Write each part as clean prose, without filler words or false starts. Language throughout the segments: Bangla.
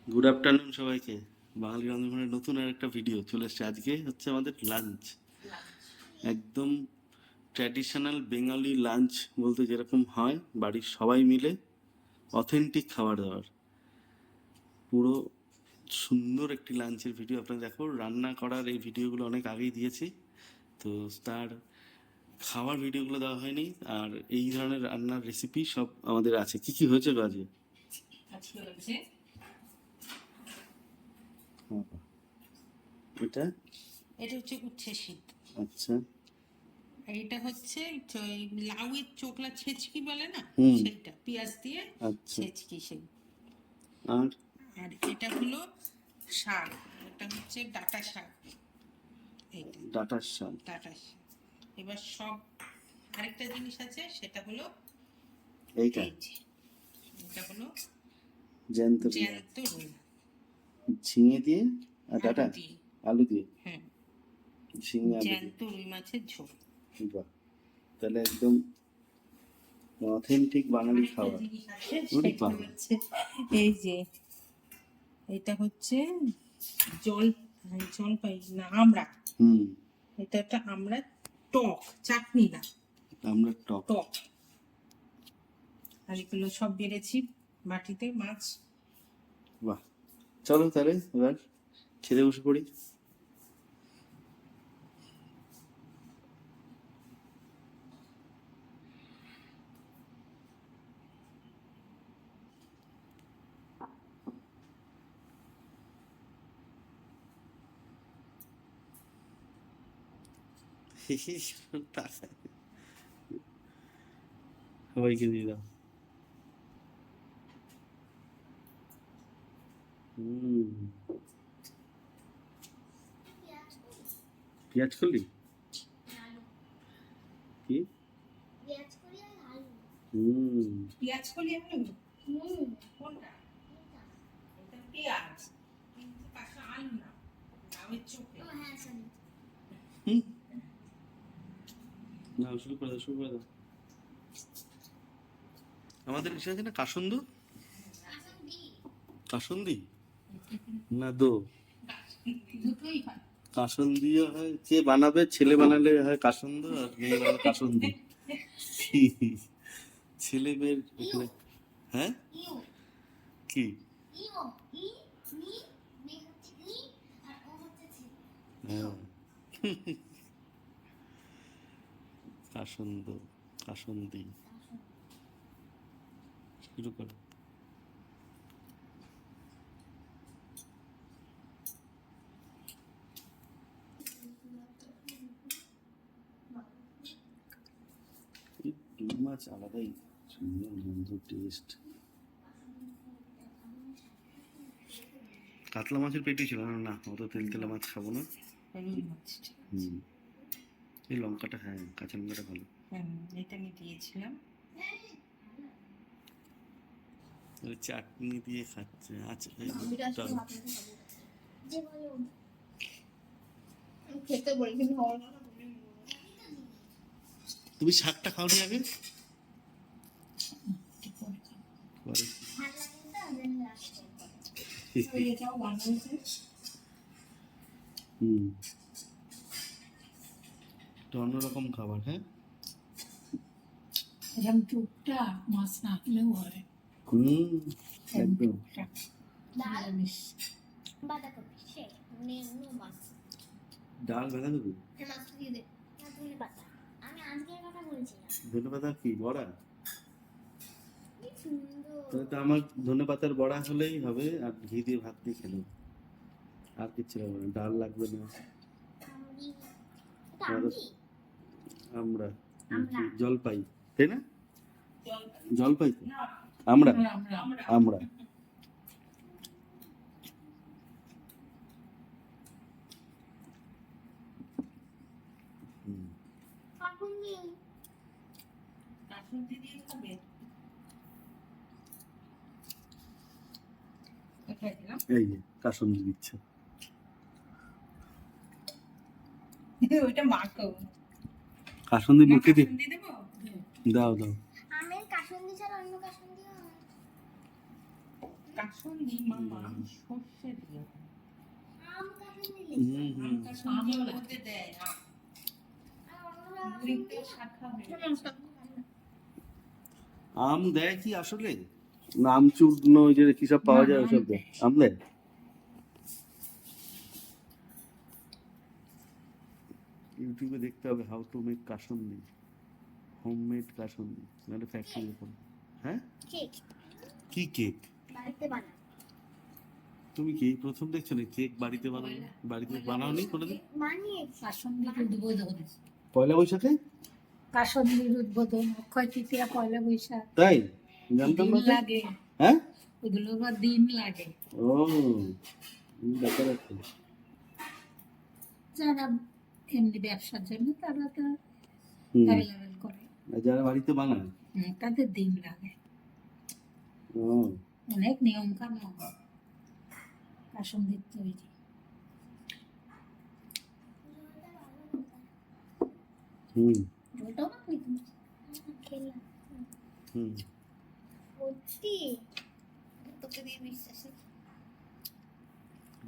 গুড আফটারনুন সবাইকে। বাঙালি রান্নাঘরের নতুন আর একটা ভিডিও চলে এসছে। আজকে হচ্ছে আমাদের লাঞ্চ, একদম ট্র্যাডিশনাল বেঙ্গলি লাঞ্চ বলতে যেরকম হয়, বাড়ির সবাই মিলে অথেন্টিক খাবার দাবার, পুরো সুন্দর একটি লাঞ্চের ভিডিও আপনারা দেখো। রান্না করার এই ভিডিওগুলো অনেক আগেই দিয়েছি, তো তার খাওয়ার ভিডিওগুলো দেওয়া হয়নি। আর এই ধরনের রান্নার রেসিপি সব আমাদের আছে। কি কি হয়েছে গো আজকে? আজকে হচ্ছে এটা এটা হচ্ছে উচ্ছে সিদ্ধ। আচ্ছা। আর এটা হচ্ছে লাউয়ের চোকলা ছেচকি বলে না, হুম। সেইটা পেঁয়াজ দিয়ে আচ্ছা। ছেচকি সেই। আর আর এটা হলো শাক, এটা হচ্ছে ডাঁটা শাক। এইটা ডাটার শাক। ডাঁটা শাক। এবার সব আরেকটা জিনিস আছে, সেটা হলো এইটা এই যে, এটা হলো জ্যান্ত রুই। জ্যান্ত রুই ঝিঙে দিয়ে আর আলু ডাটা, দিয়ে। আলু দিয়ে, হ্যাঁ, ঝিঙে আলু দিয়ে। জ্যান্ত রুই মাছের ঝোল। বাহ, তাহলে একদম অথেন্টিক বাঙালি আরেকটা খাবার। জিনিস আছে, ওরে সেটা বাবা। হচ্ছে এই যে, এটা হচ্ছে জল জলপাই না আমড়া। হুম। এটা একটা আমড়া টক, চাটনি না, আমরা টক। টক। আর এগুলো সব বেড়েছি বাটিতে মাছ। বাহ, চলো তাহলে এবার খেতে বসে পড়ি। সবাইকে দিয়ে দাও। হুম। পেঁয়াজ করলি কি? হুম। পেঁয়াজ কলি আলু, কোনটা? এটা পেঁয়াজ, কিন্তু পাশে আলু না, লাউয়ের চোখে। হুম। না, শুরু করে দাও, শুরু করে দাও। আমাদের এসে আছে না কাসুন্দ, কাসুন্দি না দো। দুটোই হয়। কাসুন্দিও হয়, কে বানাবে? ছেলে বানালে হয় কাসুন্দ, আর মেয়ে বানালে কাসুন্দি। ছেলে মেয়ের এখানে। হ্যাঁ, কি? হ্যাঁ, কাসুন্দ, কাসুন্দি। শুরু করো। রুই মাছ আলাদাই সুন্দর গন্ধ, টেস্ট। কাতলা মাছের পেটি ছিল না, না অত তেল তেলা মাছ খাবো না। রুই মাছ, ঠিক আছে। হুম। এই লঙ্কাটা, হ্যাঁ কাঁচা লঙ্কাটা ভালো। এটা আমি দিয়েছিলাম। ওই চাটনি দিয়ে খাচ্ছে। আচ্ছা, তুমি শাকটা খাওনি আগে? পরে। হুম, এটা অন্যরকম খাবার। হ্যাঁ, এরকম টুকটাক মাছ না খেলেও হয়। হুম, একদম। নিরামিষ। ডাল বাঁধাকপি, ধনেপাতা কি বড়া? তাহলে তো আমার ধনেপাতার বড়া হলেই হবে, আর ঘি দিয়ে ভাত দিয়ে খেলো, আর কিচ্ছু লাগবে না, ডাল লাগবে না। আমরা জলপাই, তাই না? জলপাই তো আমরা, আমরা। হুম। এই যে কাসুন্দি দিচ্ছে। ওইটা মাখো। কাসুন্দি মুখে দি, কাসুন্দি দেবো? দাও দাও। আমি কাসুন্দি ছাড়া অন্য কাসুন্দি কাসুন্দি মামা সর্ষে দিয়ে হয়। আম কাঁঠাল নিলে হুম আমের মধ্যে দেয় আম। মুড়িতে শাখা হয়ে গেছে। আম দেয় কি আসলে? না আম চূর্ণ ওই যে কি সব পাওয়া যায় ওসব দেয়? আম দেয়? ইউটিউবে দেখতে হবে how to make kasundi, homemade kasundi, নাহলে ফ্যাক্টরি এরকম। হ্যাঁ, কেক কি কেক? বাড়িতে বানাই। তুমি কি এই প্রথম দেখছো না কেক বাড়িতে বানানো? বাড়িতে বানাওনি কোনোদিন? বানিয়েছি। কাসন্দির উদ্বোধন পয়লা বৈশাখে? কাসন্দির উদ্বোধন অক্ষয় তৃতীয়া পয়লা বৈশাখ তাই জানতাম দিন না তো। লাগে, হ্যাঁ, ওগুলো আবার দিন লাগে। ও দেখা যাচ্ছে। যারা এমনি ব্যবসার জন্য তারা তো হুম, অ্যাভেলেবেল করে, আর যারা বাড়িতে বানায়? তাদের দিন লাগে। ও অনেক নিয়ম কানুন কাসন্দির তৈরি। হুম ওটাও না কিন্তু খেলাম হুম সত্যি তোকে দিয়ে বিশ্বাস নেই।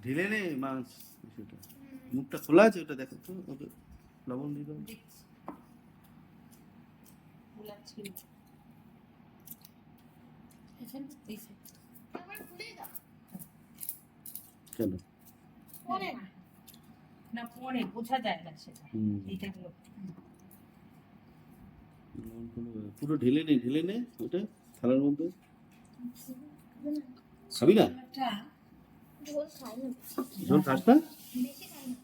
ঢেলে নে মাছ, সেটা মুখটা খোলা আছে ওটা দেখো তো, ওটা লবণ দিয়ে দাও। দেখছি। গুলাচ্ছিল। এখানে দিছে। আমার খুলে দাও কেন? পরে না না পরে বোঝা যায় না সেটা। হুম এটা হলো লবণ কোনো ব্যাপার- পুরো ঢেলে নে ওটা থালার মধ্যে। খাবি না? একটা ঝোল খাই না ঝোল খাস না? বেশি খাই না।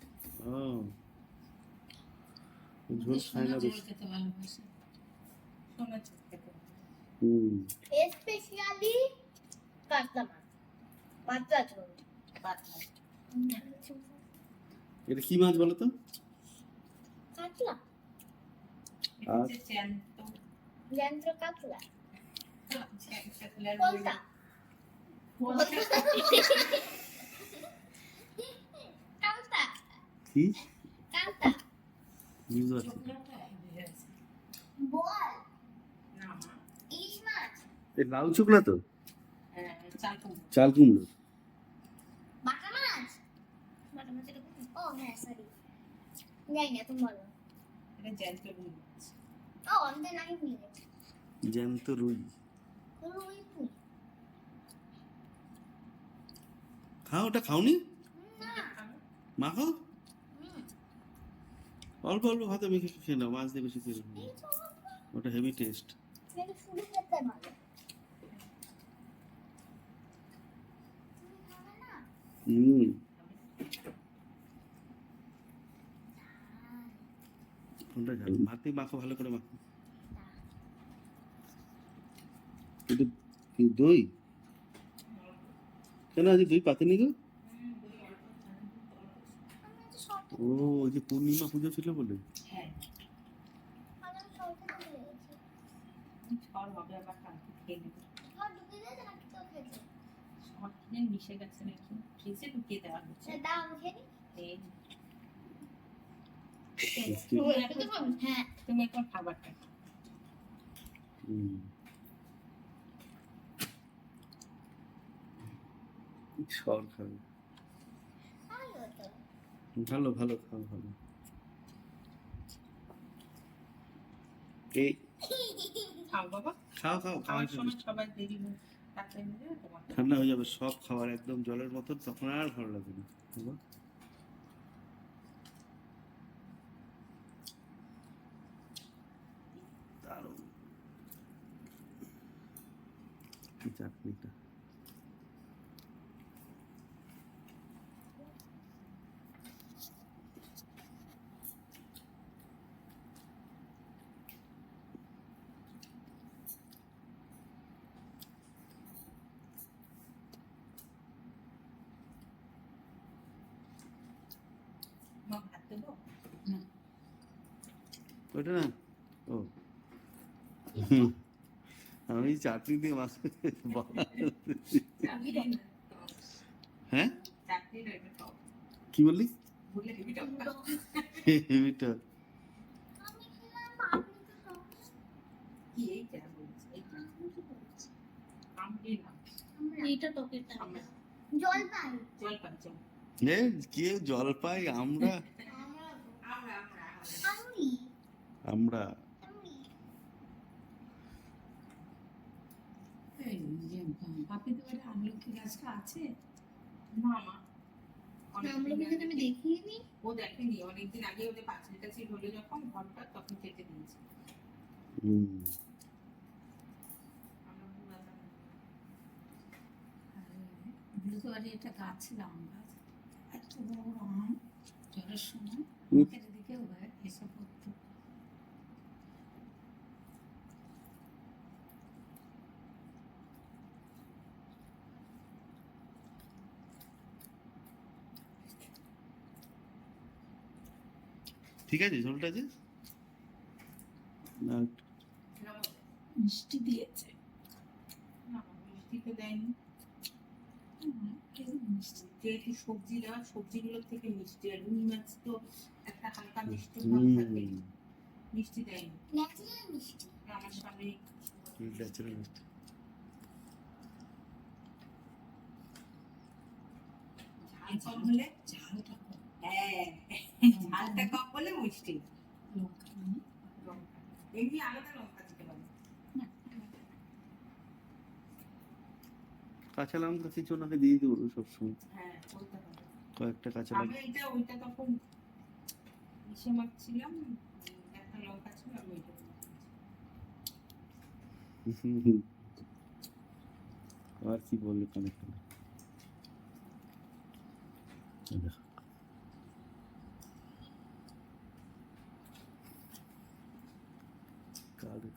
ও ঝোল খায় না ঝোল বেশি। খেতে ভালোবাসে। সোনা চুপকে তো। হুম স্পেশালি কাতলা মাছ পাতলা ঝোল পাতলা। এটা কি মাছ বলো তো? কাতলা এটা হচ্ছে জ্যান্ত। জ্যান্ত কাতলা জ্যান্ত পলতা কালতা কি কালতা বুঝতে পারছি না। ছোটটা হয়ে গেছে। বল না মা। ইলিশ মাছ এ লাউ শুকলা তো? হ্যাঁ, চাল কুমড়ো। চাল কুমড়ো। বাটা মাছ এরকম ও হ্যাঁ সরি জানি না তুমি বলো এটা জ্যান্ত রুই মাছ। ও আমাদের নাই মিলে জ্যান্ত রুই। রুই পুই খাও, ওটা খাওনি? না মাখো হুম, অল্প অল্প ভাতে মেখে খেয়ে নাও, মাছ দিয়ে বেশি খেয়ে নাও। এই তো ওটা হেভি টেস্ট। এটা শুরু করতে ভালো তুমি খাবে না হুম কোনটা ঝাল? ভাতে মাখো, ভালো করে মাখো। এটা কি দই? কেন আজ দই পাতেনি গো? আমি তো শর্ট ও ওই যে পূর্ণিমা পুজো ছিল বলে। হ্যাঁ, আমি শর্ট ভুলে গেছি ঝড় হবে আবার কালকে খেয়ে নেবো। আর ঢুকে গেছে নাকি তো খেয়েছে ঝড় কিনে মিশে গেছে নাকি? ফ্রিজে ঢুকিয়ে দেওয়া হচ্ছে। দাও আমি খেয়ে নিই এই, তুমি একটু তো খাবে? হ্যাঁ তুমি এখন খাবারটা খাও। হুম সর খাবে। ভালো তো ভালো ভালো খাও ভালো। এই খাও বাবা। খাও খাও খাওয়ার খাওয়ার সময় সবাই দেরি হয়। তাড়াতাড়ি নেবে তোমার। ঠান্ডা হয়ে যাবে সব খাবার একদম জলের মতন, তখন আর ভালো লাগবে না। বাবা, দারুণ এই চাটনিটা। মা ভাত দেবো? ওটা না, ও হুম, আমি চাটনি দিয়ে মাছ হ্যাঁ চাকরি রইবে খাও। কি বললি? ভুলে দিবি তো। হেভিটা আমি খেলাম আপনি তো খাও কি এইটা বলছি? এইটা। আমি কি বলছি আমড়ি না। আমরা এইটা টকের টাইম জল পাই জল পাচ্ছি এ কেউ জল পাই আমরা আমরা আমি আমরা আমি এই যে বাপিদের বাড়ি আমলকি গাছটা আছে? না মা আমরা কিন্তু আমি দেখিনি ও দেখেনি অনেকদিন আগে ওদের পাঁচিল টাচিল হলো যখন ঘরটা তখন কেটে দিয়েছে হুম আমরা পুরো বুঝতে পারি এটা গাছ ছিল আম গাছ, এত বড় বড় আম, ঝড়ের সময় মুখের দিকেও এসে পড়তো। ঠিক আছে ঝোলটা যে না মিষ্টি দিয়েছে। না মিষ্টি তো দেয়নি এই মিষ্টি যেহেতু সবজি দেওয়া সবজিগুলোর থেকে মিষ্টি আর রুই মাছ তো একটা হালকা মিষ্টি ভাব থাকে মিষ্টি দেয়নি ন্যাচারাল মিষ্টি আমার সামনে ন্যাচারাল মিষ্টি ঝাল কম হলে ঝালটা কম, হ্যাঁ ঝালটা কম হলে মিষ্টি লঙ্কা নেই। লঙ্কা এমনি আলাদা লঙ্কা দিতে পারে না, কাঁচা লঙ্কা কিছু ওনাকে দিয়ে দেবো সবসময় হ্যাঁ বলতে পারে কয়েকটা কাঁচা আমি লঙ্কা এটা ওইটা তখন ইসে মাখছিলাম একটা লঙ্কা ছিল আমি ওইটা আর কি বললি কানে কানে কালে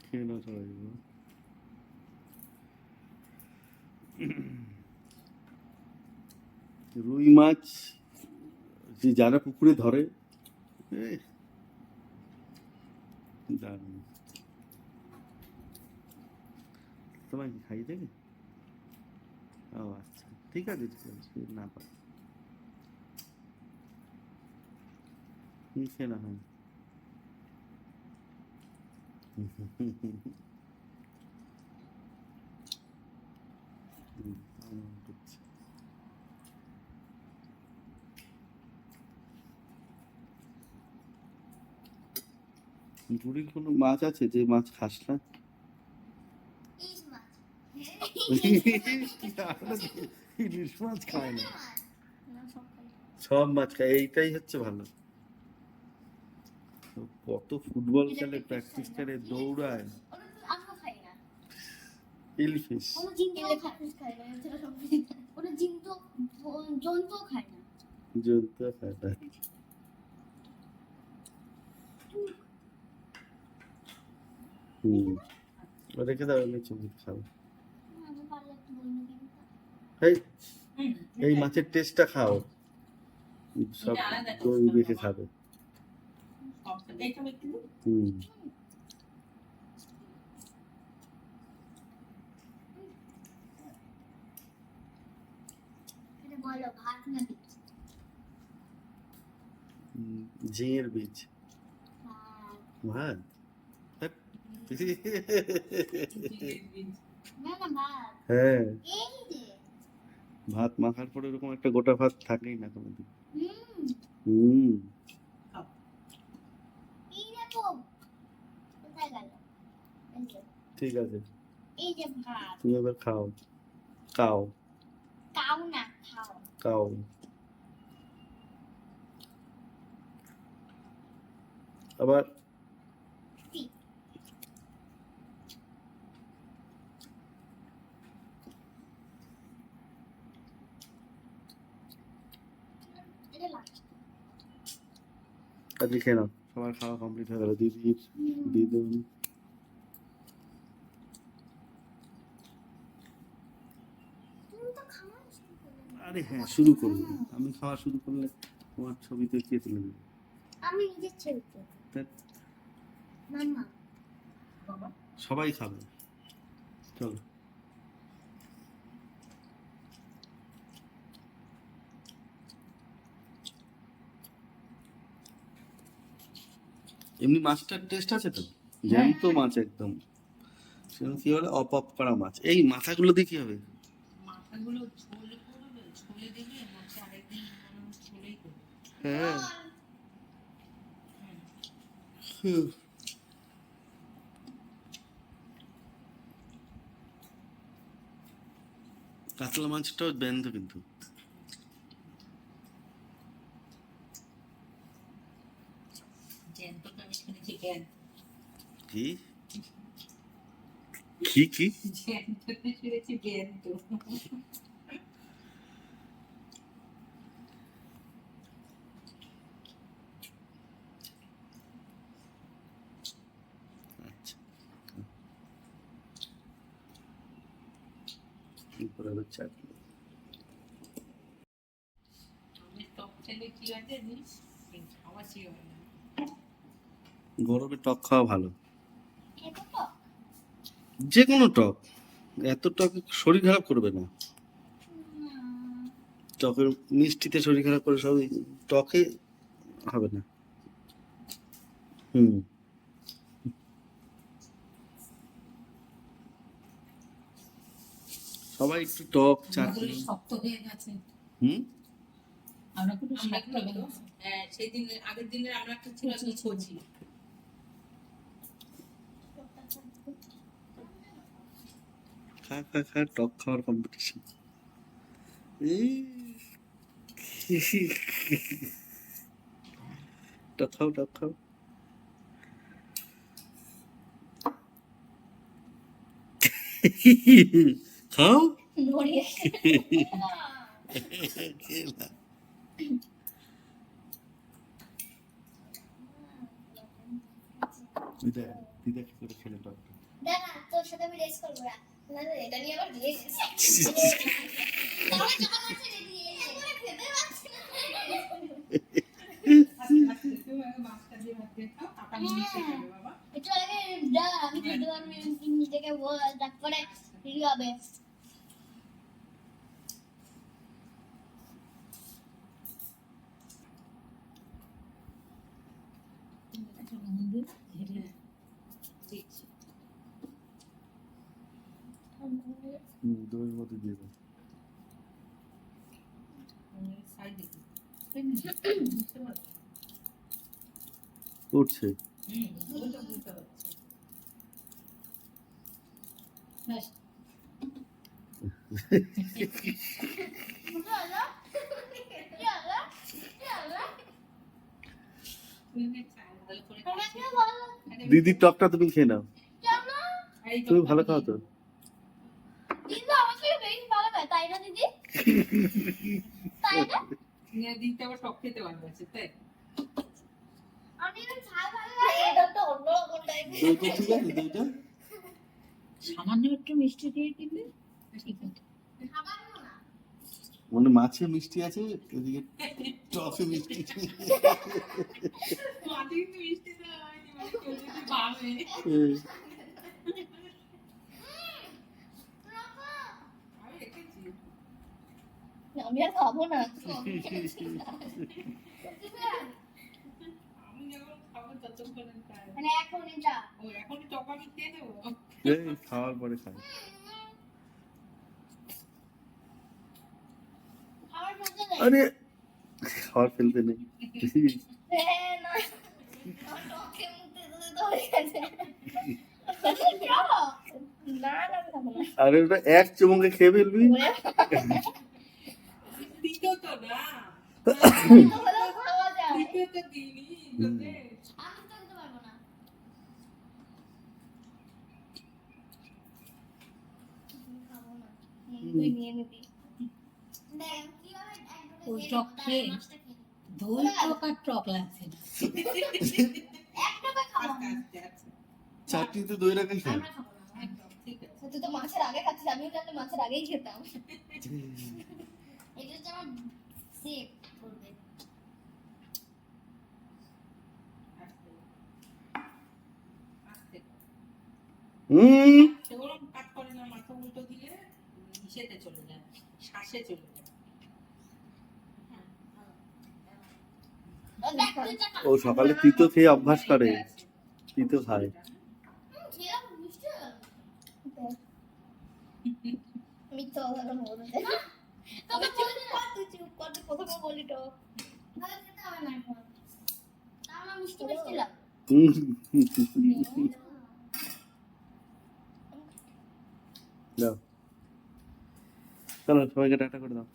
খেয়ে নাও সবাই গো। রুই মাছ যে যারা পুকুরে ধরে দারুণ তোমায় কি খাইয়ে দেবে ও আচ্ছা ঠিক আছে না পারে সে না হয় পুরীর কোনো মাছ আছে যে মাছ খাস না ইলিশ মাছ ইলিশ মাছ খায় না না সব খাই সব মাছ খায় এইটাই হচ্ছে ভালো কত ফুটবল খেলে প্র্যাকটিস করে দৌড়ায় আমরা খাই না ইলফিশ ওরা জিনতো খায় না যেটা সব ওরা জিনতো জন্তু খায় না জন্তু খায় না রেখে দাও আমি চুমুক খাবো আমি পারলে একটু বই না কিন্তু এই এই মাছের টেস্টটা খাও সব এটা আলাদা taste দই হবে মেখে বাবা। খাবে এইটা আমি একটু দিই? হুম এটা বলো ভাত না বীজ ঝিঙের বীজ ভাত ভাত না না ভাত হ্যাঁ এই যে ভাত মাখার পরে এরকম একটা গোটা ভাত থাকেই না কোনোদিন হুম হুম এই দেখো কোথায় গেল এই যে ঠিক আছে এই যে ভাত তুমি এবার খাও খাও কাউ না খাও খাও আবার ঠিক এটা লাস্ট আজকে খেয়ে নাও সবার খাওয়া কমপ্লিট হয়ে গেল দিদির দিদুন তুমি তো খাওয়া শুরু করলে না। আরে হ্যাঁ শুরু করবো আমি খাওয়া শুরু করলে তোমার ছবিতে কে তুলে দেবে আমি নিজের ছবিতে ধ্যাৎ, মাম্মা বাবা সবাই খাবে চলো এমনি মাছটার টেস্ট আছে তো, জ্যান্ত মাছ একদম, সেরকম কি বলে অপপ করা মাছ। এই মাথাগুলো দিয়ে কি হবে? মাথাগুলো ঝোল করবে, ঝোলে দেবে নাকি আরেকদিন ঝোলেই করবে? হ্যাঁ। কাতলা মাছটাও জ্যান্ত কিন্তু। জ্যান্ত তো আমি শুনেছি জ্ঞান, কি কি কি? জ্যান্ত তো শুনেছি জ্যান্ত। আচ্ছা, এরপরে আবার চাটনি। আমি টক খেলে কি হয় জানিস, এই খাওয়া শেষ হয় না। গরমে টক খাওয়া ভালো, এত তো যে কোনো টক। এত টক শরীর খারাপ করবে না। টকের মিষ্টিতে শরীর খারাপ করে, সব টকে হবে না। হুম। সবাই একটু টক চাটনি। আমাগুলো শক্ত হয়ে গেছে। হুম। আমরা কোনো আমরা শক্ত কি হয়ে হতো, গেছে। সেই দিন আগের দিনের আমরা একটা ছিল কি কচি, খা খা খা, টক খাওয়ার কম্পিটিশন। এই টক খাও, টক খাও। খাও। নড়িয়ে খেলা। দিদা, দিদা কি করে খেলে টকটা? দাঁড়া, তোর সাথে আমি রেস করবো না। না না, এটা নিয়ে আবার রেস। তাহলে যখন আছে রেডি এসে খেতে পারছি না। মাছটা দিয়ে ভাত দিয়ে খাও, টাকা নিয়ে খেতে বাবা। একটু আগে যা, আমি খেতে পারবো নিজেকে বল, তারপরে রেডি হবে। একটু নুন দিন, ঝেড়ে দিচ্ছি। দইয়ের মধ্যে দিয়ে দাও। সাইডে বুঝতে পারছি। উঠছে। ওটা বুঝতে পারছি। ব্যাস। বুঝতে পারলো? কি হলো? কি হলো? তুমি চাল ভালো করে আমাকে খাচ্ছি। বলো। দিদির টকটা তুমি খেয়ে নাও, কেন? এই তো তুমি ভালো খাও তো। দিদি আমার থেকে বেশি ভালো খায়, তাই না দিদি? তাই না? নিয়ে দিতে আবার টক খেতে ভালোবাসে, তাই? আমি তো ঝাল ভালো লাগে, এটা তো অন্যরকম টাইপের। দইটা ঠিক আছে, দইটা সামান্য একটু মিষ্টি দিয়ে দিলে ঠিক আছে। খাবারও না। মানে মাছে মিষ্টি আছে, এদিকে টকে মিষ্টি। মাটি কিন্তু মিষ্টি দেওয়া হয়নি, মানে কেউ যদি ভাবে। আমি রেখেছি। আমি আর খাবো না। আমি যখন খাবো ততক্ষণে খাই। মানে এখন এটা ও এখনই টক আমি খেয়ে নেবো। এই খাওয়ার পরে খাই। খাবার ফেলতে নেই। আরে খাওয়ার ফেলতে নেই। হ্যাঁ, না। আমার টকে মুখে দিতে তো হয়ে গেছে। না, না, আমি খাবো না। আরে ওটা এক চুমুকে খেয়ে ফেলবি। দ্বিতীয় তো না। তো হলেও খাওয়া যায়। দ্বিতীয় তো দিইনি তোদের। আমি তো খেতে পারবো না। খাবো না। তুই নিয়ে নিবি। দেখ, কিভাবে একবারে ওই খেয়ে টক নেবো, খেয়ে তারপরে মাছটা খেয়ে নেবো। দই টক আর টক লাগছে না। এক টুকরো খাবো আস্তে না। আস্তে আস্তে। চাটনিতে দই রাখাই খাই। আমরা খাবো না। একদম ঠিক আছে। তুই তো মাছের আগে খাচ্ছিস, আমিও জানলে মাছের আগেই খেতাম। এটা হচ্ছে আমার সেফ করবে। আস্তে আস্তে। হুম। সেরকম কাট করে না, মাথা উল্টো দিলে ইসেতে চলে যায়, শ্বাসে চলে যায়। ও দেখ, ও সকালে তিতো খেয়ে অভ্যাস করে, তিতো খায়। মিথ্যা কথা বলতে দে। তোকে বলি না, তুই চুপ কর, তুই প্রথমে বলি তো। তাহলে খেতে হবে না এখন। তা আমার মিষ্টি মিষ্টি লাগে। দাও, চলো সবাইকে টাটা করে দাও,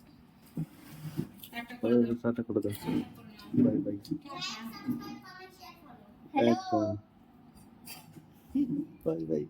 একটা করে দাও। টাটা করে দাও, বাই বাই। হ্যালো। একদম বাই বাই।